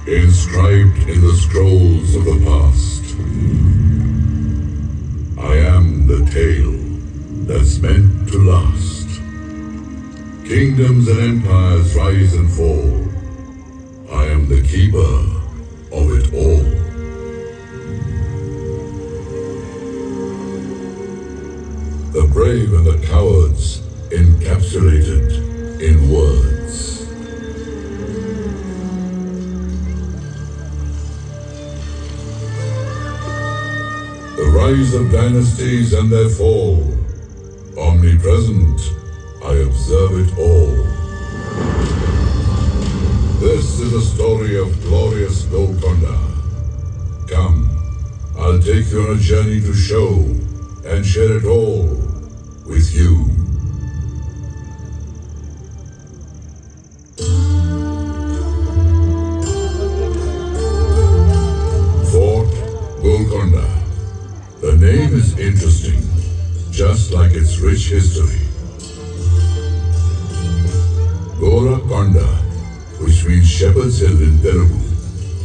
inscribed in the scrolls of the past. I am the tale that's meant to last. Kingdoms and empires rise and fall. I am the keeper of it all. The brave and the cowards encapsulated in words. The rise of dynasties and their fall. Omnipresent, I observe it all. This is the story of glorious Golkonda. Come, I'll take you on a journey to show and share it all with you. Fort Golkonda. The name is interesting, just like its rich history. Golkonda, which means Shepherd's Hill in Telugu,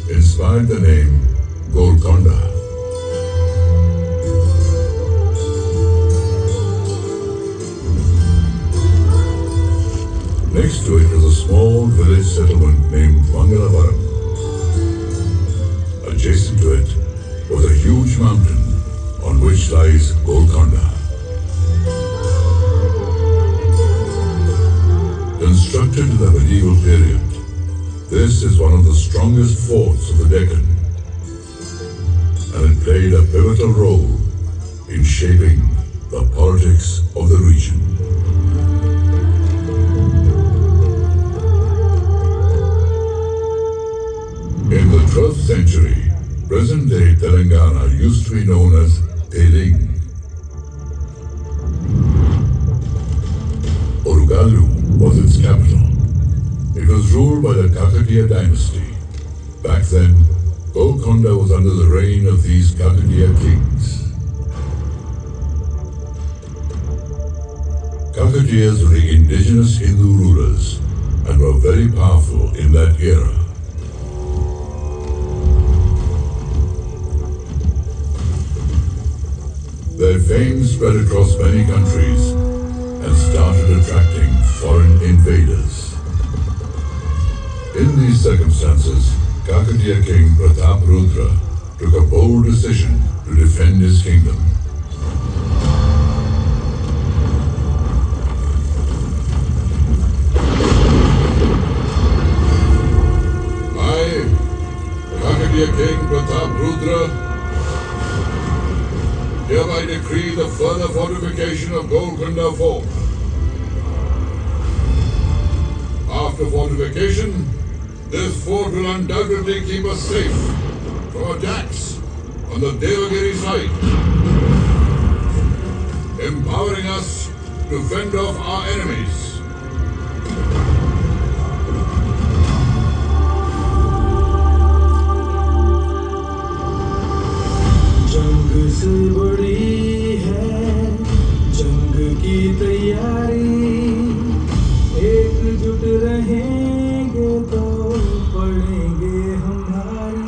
inspired the name Golkonda. Next to it was a small village settlement named Mangalavaram. Adjacent to it was a huge mountain on which lies Golkonda. Constructed in the medieval period, this is one of the strongest forts of the Deccan, and it played a pivotal role in shaping the politics of the region. In the 12th century, present-day Telangana used to be known as Teling. Orugalu was its capital. It was ruled by the Kakatiya dynasty. Back then, Golkonda was under the reign of these Kakatiya kings. Kakatiyas were the indigenous Hindu rulers and were very powerful in that era. Their fame spread across many countries and started attracting foreign invaders. In these circumstances, Kakatiya King Pratap Rudra took a bold decision to defend his kingdom. I, Kakatiya King Pratap Rudra, hereby decree the further fortification of Golkonda Fort. After fortification, this fort will undoubtedly keep us safe from attacks on the Devagiri side, empowering us to fend off our enemies. से बड़ी है जंग की तैयारी एकजुट रहेंगे तो पड़ेंगे हम भारी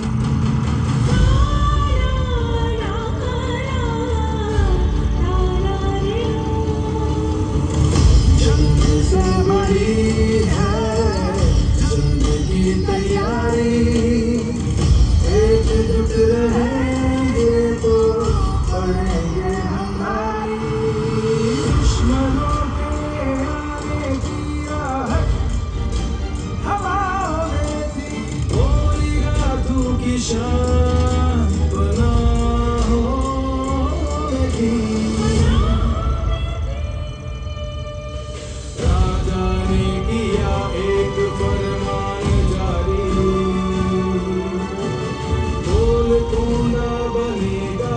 जंग से बड़ी है जंग की तैयारी एकजुट रहेंगे तो पड़ेंगे हमारी दुश्मनों के आने की आहट हवाओं में थी गोली घातों की शान बना होगी राजा ने किया एक फरमान जारी गोलकोंडा बनेगा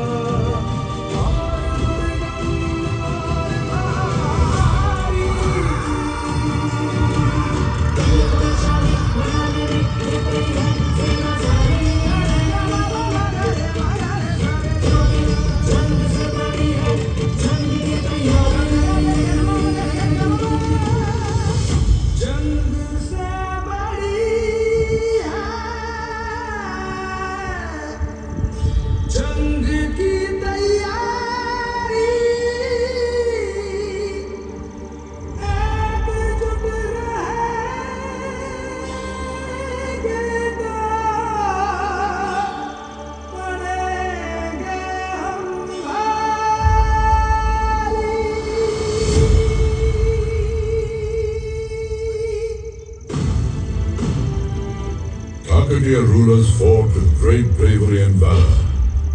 Kakatiya rulers fought with great bravery and valor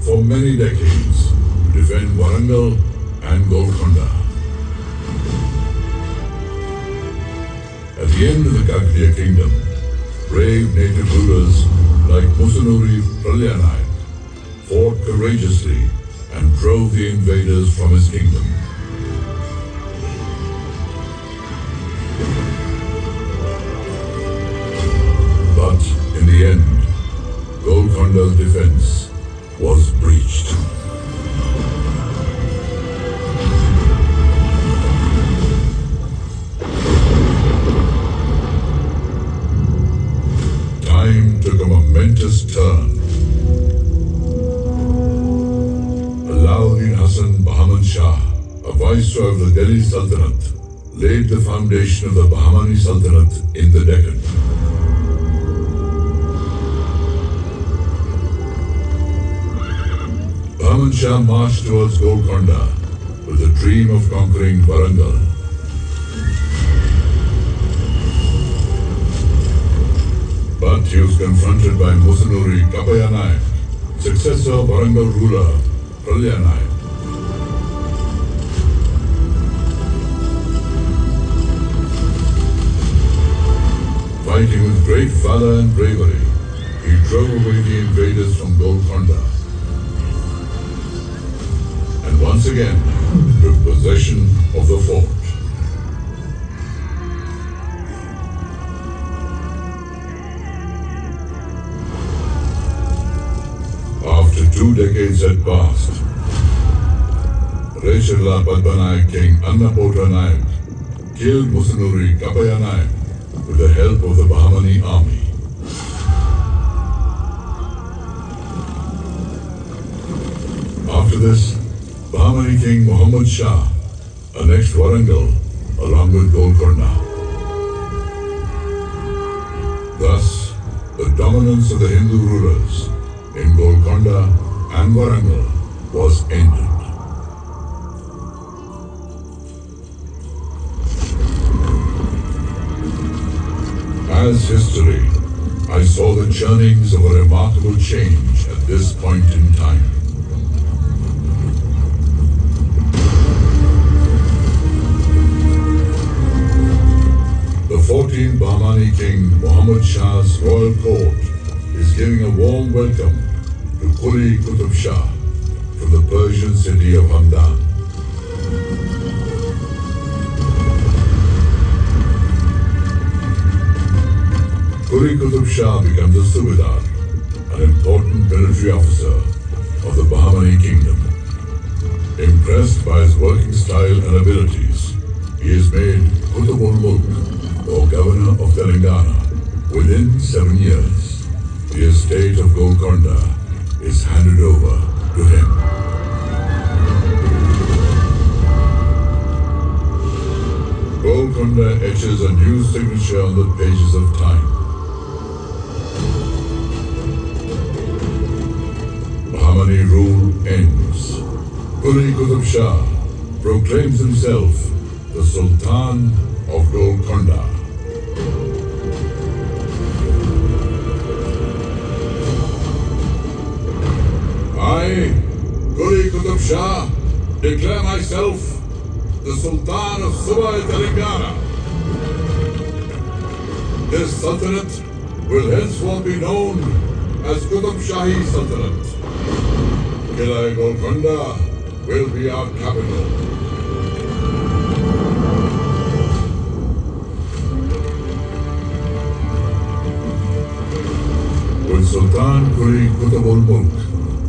for many decades to defend Warangal and Golkonda. At the end of the Kakatiya kingdom, brave native rulers like Musunuri Pralyanayak fought courageously and drove the invaders from his kingdom. But in the end, Golkonda's defense was breached. Time took a momentous turn. Alauddin Hassan Bahman Shah, a viceroy of the Delhi Sultanate, laid the foundation of the Bahmani Sultanate in the Deccan. Bahman Shah marched towards Golkonda with the dream of conquering Warangal. But he was confronted by Musunuri Kapayanayak, successor of Warangal ruler Pralyanayak. Fighting with great valor and bravery, he drove away the invaders from Golkonda and once again took possession of the fort. After 2 decades had passed, Reshirla Padmanayak King Annapota Nayak killed Musunuri Kapayanayak with the help of the Bahmani army. After this, Bahmani King Muhammad Shah annexed Warangal along with Golkonda. Thus, the dominance of the Hindu rulers in Golkonda and Warangal was ended. As history, I saw the churnings of a remarkable change at this point in time. The 14th Bahmani King Muhammad Shah's royal court is giving a warm welcome to Quli Qutub Shah from the Persian city of Hamdan. Quli Qutub Shah becomes a Subedar, an important military officer of the Bahmani kingdom. Impressed by his working style and abilities, he is made Qutubul Mulk, or Governor of Telangana, within 7 years. The estate of Golkonda is handed over to him. Golkonda etches a new signature on the pages of time. Bahmani rule ends. Quli Qutub Shah proclaims himself the Sultan of Golkonda. I, Quli Qutub Shah, declare myself the Sultan of Subai Telangana. This Sultanate will henceforth be known as Qutub Shahi Sultanate. Qilai Golkonda will be our capital. With Sultan Quli Qutubul Mulk,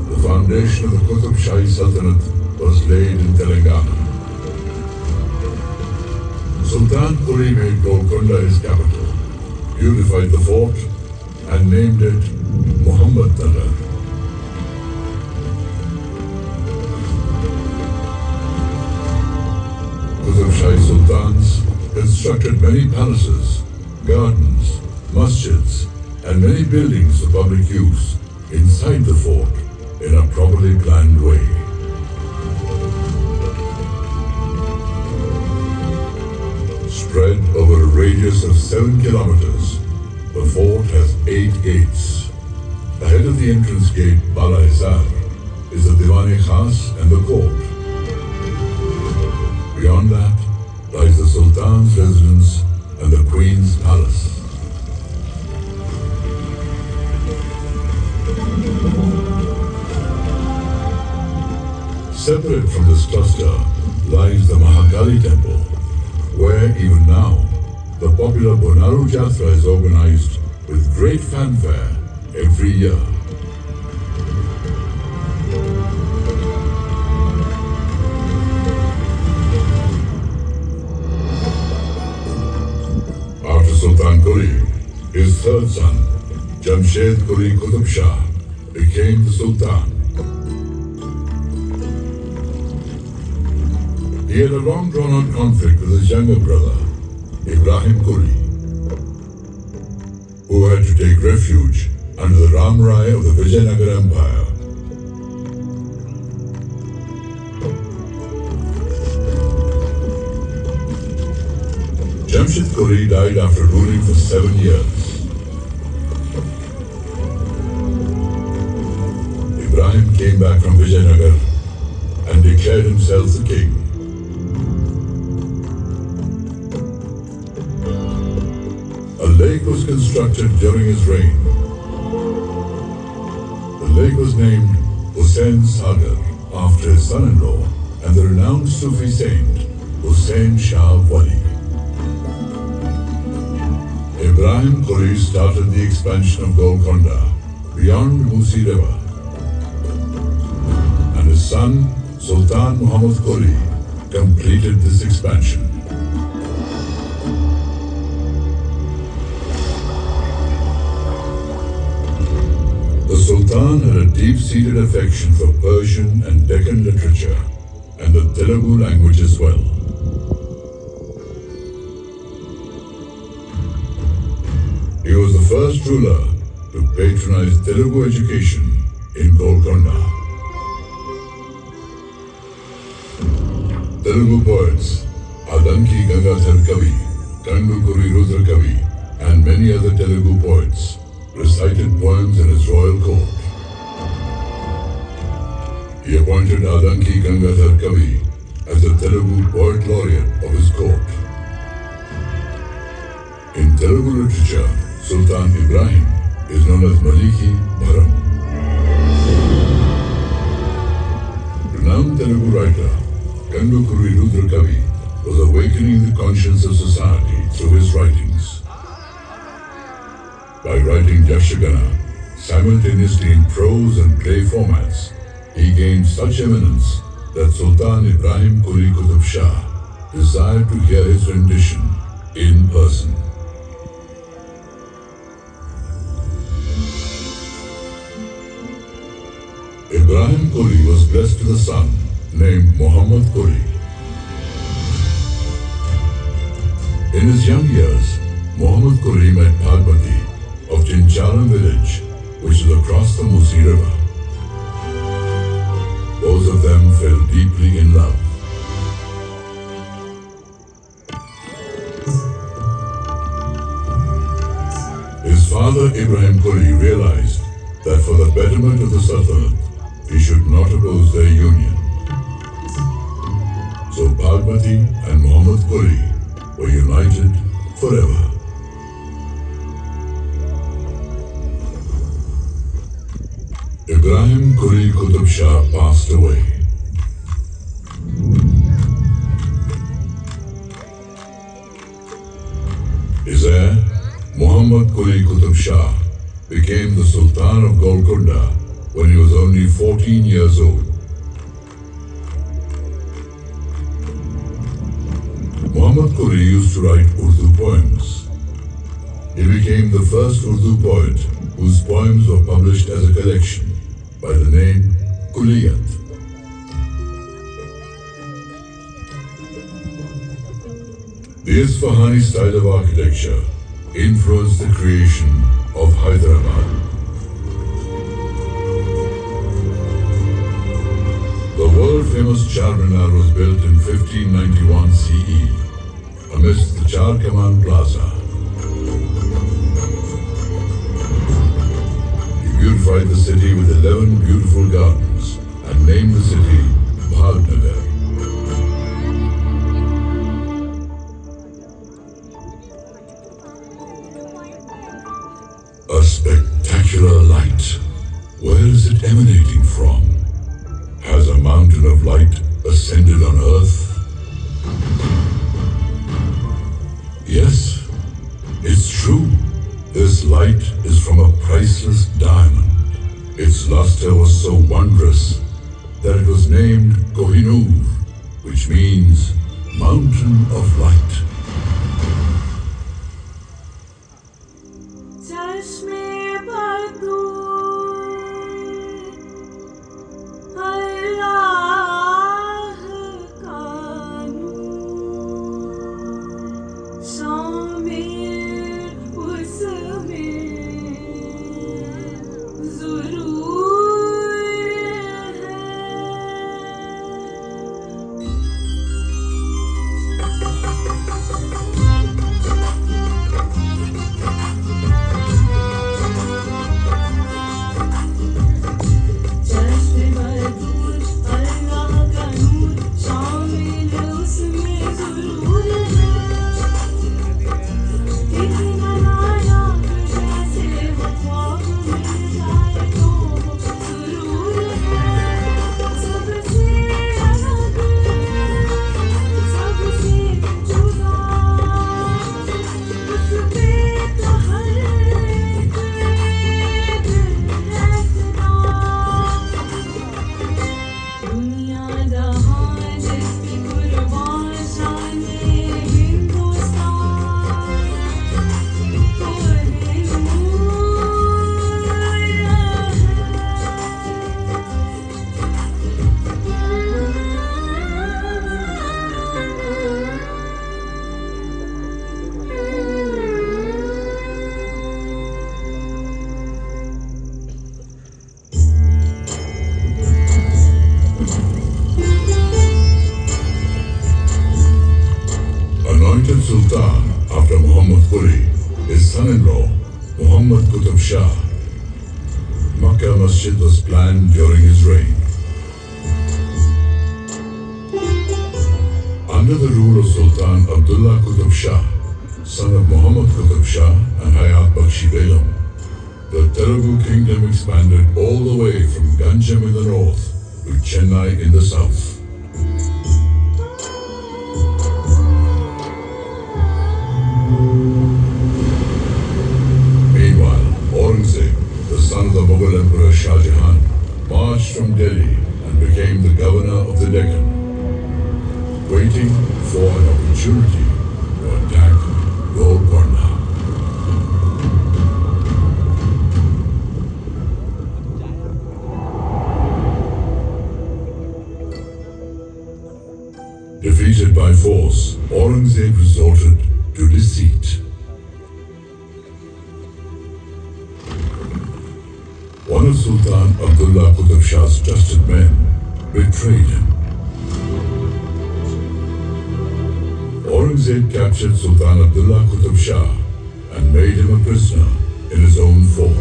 the foundation of the Qutub Shahi Sultanate was laid in Telangana. Sultan Quli made Golkonda his capital, beautified the fort, and named it Muhammad Nagar. Qutub Shahi Sultans constructed many palaces, gardens, masjids, and many buildings of public use inside the fort in a properly planned way. Spread over a radius of 7 kilometers, The fort has 8 gates. Ahead of the entrance gate, Bala Hisar, is the Diwan-e Khas and the court. Beyond that lies the Sultan's residence and the Queen's palace. Separate from this cluster lies the Mahakali temple, where even now the popular Bonaru Jatra is organized with great fanfare every year. After Sultan Quli, his third son, Jamshed Quli Qutub Shah, became the Sultan. He had a long drawn-out conflict with his younger brother, Ibrahim Quli, who had to take refuge under the Ramrai of the Vijayanagar Empire. Jamshed Quli died after ruling for 7 years. Ibrahim came back from Vijayanagar and declared himself the king. A lake was constructed during his reign. The lake was named Hussain Sagar after his son-in-law and the renowned Sufi saint Hussain Shah Wali. Ibrahim Quli started the expansion of Golkonda beyond Musi River, and his son Sultan Muhammad Quli completed this expansion. The Sultan had a deep-seated affection for Persian and Deccan literature and the Telugu language as well. He was the first ruler to patronize Telugu education in Golkonda. Telugu poets Adanki Gangadhar Kavi, Kandukuri Rudra Kavi, and many other Telugu poets recited poems in his royal court. He appointed Adanki Gangadhar Kavi as the Telugu poet laureate of his court. In Telugu literature, Sultan Ibrahim is known as Maliki Bharam. Renowned Telugu writer Kandukuri Rudra Kavi was awakening the conscience of society through his writings. By writing Yakshagana simultaneously in prose and play formats, he gained such eminence that Sultan Ibrahim Quli Qutub Shah desired to hear his rendition in person. Ibrahim Quli was blessed with a son named Muhammad Quli. In his young years, Muhammad Quli met Bhagmati of Chincharan village, which is across the Musi River. Both of them fell deeply in love. His father Ibrahim Quli realized that for the betterment of the Sultanate, he should not oppose their union. So Bhagmati and Muhammad Quli were united forever. Ibrahim Quli Qutub Shah passed away. His heir, Muhammad Quli Qutub Shah, became the Sultan of Golkonda when he was only 14 years old. Muhammad Quli used to write Urdu poems. He became the first Urdu poet whose poems were published as a collection by the name Quliyat. The Isfahani style of architecture influenced the creation of Hyderabad. The world-famous Charminar was built in 1591 CE amidst the Char Kaman Plaza. beautified the city with 11 beautiful gardens and named the city Bhavnagar. A spectacular light. Where is it emanating from? Has a mountain of light ascended on earth? Yes, it's true. This light is from a priceless diamond. Its luster was so wondrous that it was named Kohinoor, which means Mountain of Light. चश्मे पर दूर अल्लाह का नूर शामिल उसमें ज़रूर है. चश्मे पर दूर अल्लाह का नूर शामिल उसमें ज़रूर है. इतना नायाब जैसे वो ख्वाब मिल जाए तो ज़रूर है. सबसे अलग सबसे जुदा उस पे तो हर एक दिल है फिदा. दुनिया जहां जिसकी कुर्बान शाने Hindustan Anointed Sultan after Muhammad Quli, his son-in-law, Muhammad Qutb Shah. Makkah Masjid was planned during his reign. Under the rule of Sultan Abdullah Qutb Shah, son of Muhammad Qutb Shah and Hayat Bakshi Begum, the Telugu kingdom expanded all the way from Ganjam in the north to Chennai in the south. Meanwhile, Aurangzeb, the son of the Mughal Emperor Shah Jahan, marched from Delhi and became the governor of the Deccan, waiting for an opportunity to attack Golkonda. Defeated by force, Aurangzeb resorted to deceit. One of Sultan Abdullah Qutb Shah's trusted men betrayed him. Aurangzeb captured Sultan Abdullah Qutb Shah and made him a prisoner in his own fort.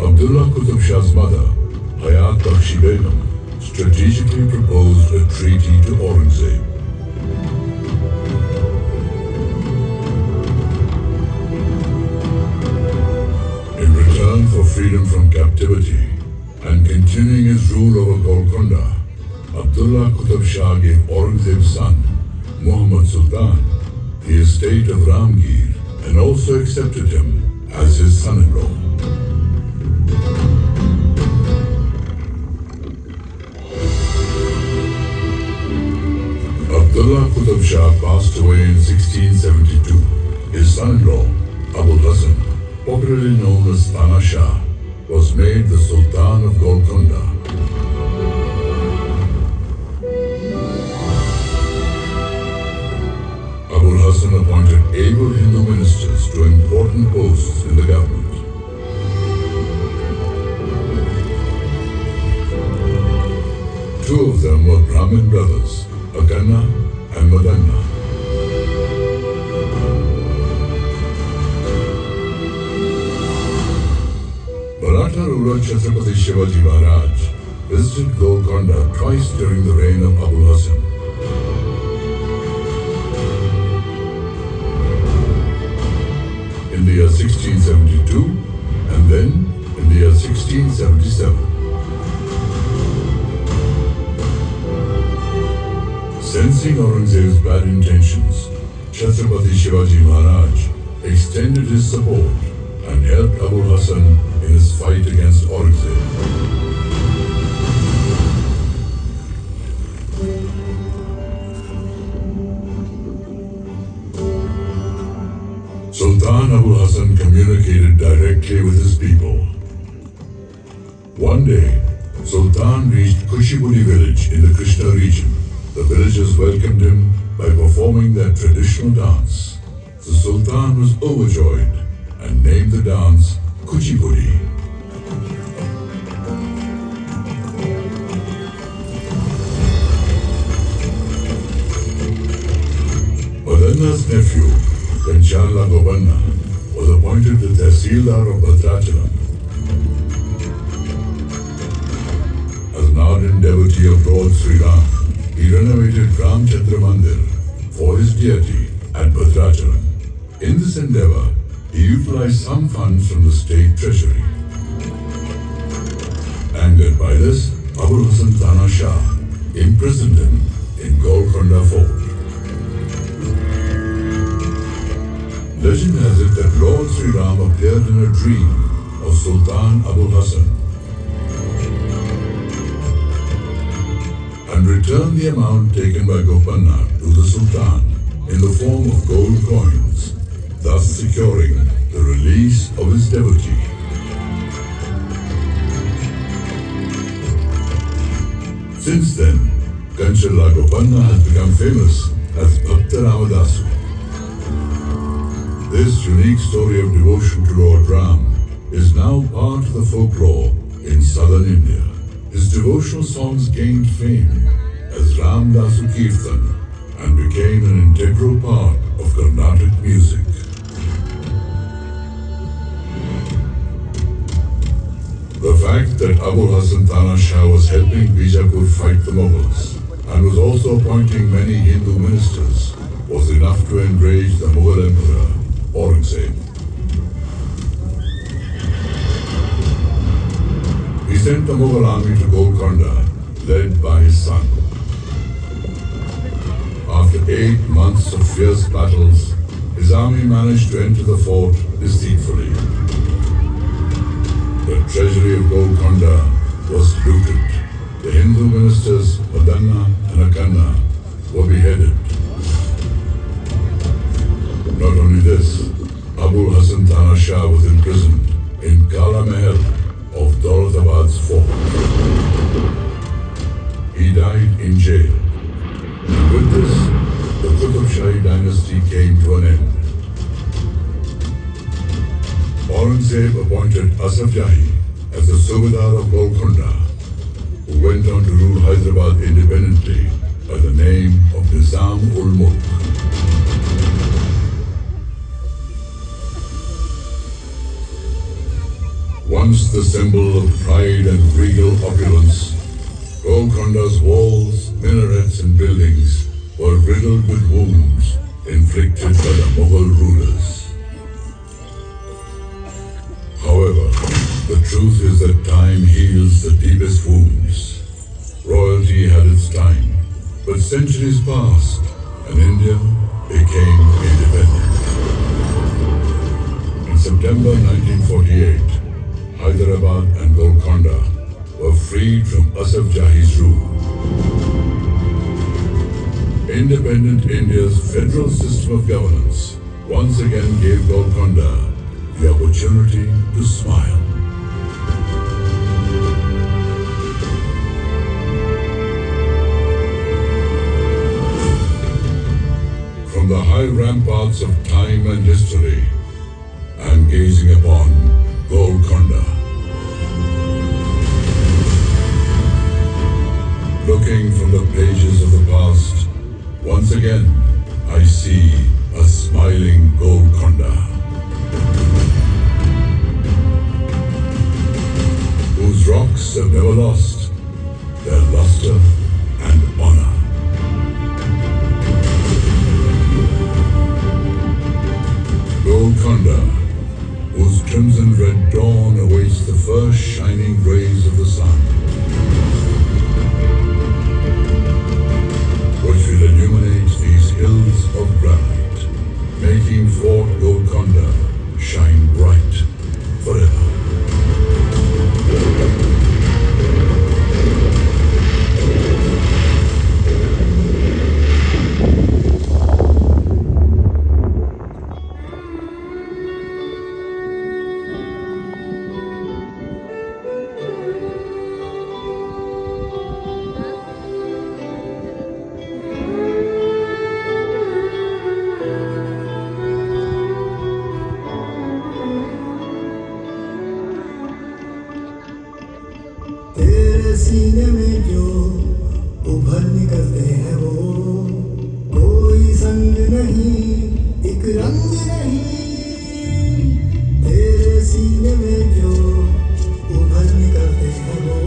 Abdullah Qutb Shah's mother, Hayat Bakshi Begum, strategically proposed a treaty to Aurangzeb. In return for freedom from captivity and continuing his rule over Golkonda, Abdullah Qutb Shah gave Aurangzeb's son, Muhammad Sultan, the estate of Ramgir and also accepted him as his son-in-law. Abdullah Qutb Shah passed away in 1672. His son-in-law, Abul Hasan, popularly known as Tana Shah, was made the Sultan of Golkonda. Abul Hasan appointed able Hindu ministers to important posts in the government. Two of them were Brahmin brothers, Akanna and Madanna. Chhatrapati Shivaji Maharaj visited Golkonda twice during the reign of Abul Hasan. In the year 1672 and then in the year 1677. Sensing Aurangzeb's bad intentions, Chhatrapati Shivaji Maharaj extended his support and helped Abul Hasan in his fight against Aurangzeb. Sultan Abul Hasan communicated directly with his people. One day, Sultan reached Kuchibudi village in the Krishna region. The villagers welcomed him by performing their traditional dance. The Sultan was overjoyed and named the dance Kuchibudi. Madanna's nephew, Kanchala Gopanna, was appointed the Tehsildar of Bhadrachalam. As an ardent devotee of Lord Sri Ram, he renovated Ramchandra Mandir for his deity at Bhadrachalam. In this endeavor, he utilized some funds from the state treasury. Angered by this, Abul Hasan Tana Shah imprisoned him in Golkonda fort. Legend has it that Lord Sri Ram appeared in a dream of Sultan Abul Hasan and returned the amount taken by Gopanna to the Sultan in the form of gold coins, thus securing the release of his devotee. Since then, Kanchala Gopanna has become famous as Bhakta Ramadasu. This unique story of devotion to Lord Ram is now part of the folklore in southern India. His devotional songs gained fame as Ram Dasu Kirtan and became an integral part of Carnatic music. The fact that Abul Hasan Tana Shah was helping Bijapur fight the Mughals and was also appointing many Hindu ministers was enough to enrage the Mughal Emperor Aurangzeb. He sent the Mughal army to Golkonda, led by his son. After 8 months of fierce battles, his army managed to enter the fort deceitfully. The treasury of Golkonda was looted. The Hindu ministers Madanna and Akanna were beheaded. Not only this, Abul Hasan Tana Shah was imprisoned in Kala Mahal of Daulatabad's fort. He died in jail. And with this, the Qutub Shahi dynasty came to an end. Aurangzeb appointed Asaf Jahi as the Subadar of Golkonda, who went on to rule Hyderabad independently by the name of Nizam-ul-Mulk. Once the symbol of pride and regal opulence, Golkonda's walls, minarets and buildings were riddled with wounds inflicted by the Mughal rulers. However, the truth is that time heals the deepest wounds. Royalty had its time, but centuries passed and India became independent. In September 1948, Hyderabad and Golkonda were freed from Asaf Jahi's rule. Independent India's federal system of governance once again gave Golkonda the opportunity to smile. From the high ramparts of time and history, I am gazing upon Golkonda. Looking from the pages of the past, once again I see a smiling Golkonda, whose संग नहीं, एक रंग नहीं, तेरे सीने में जो उभर निकलते हैं वो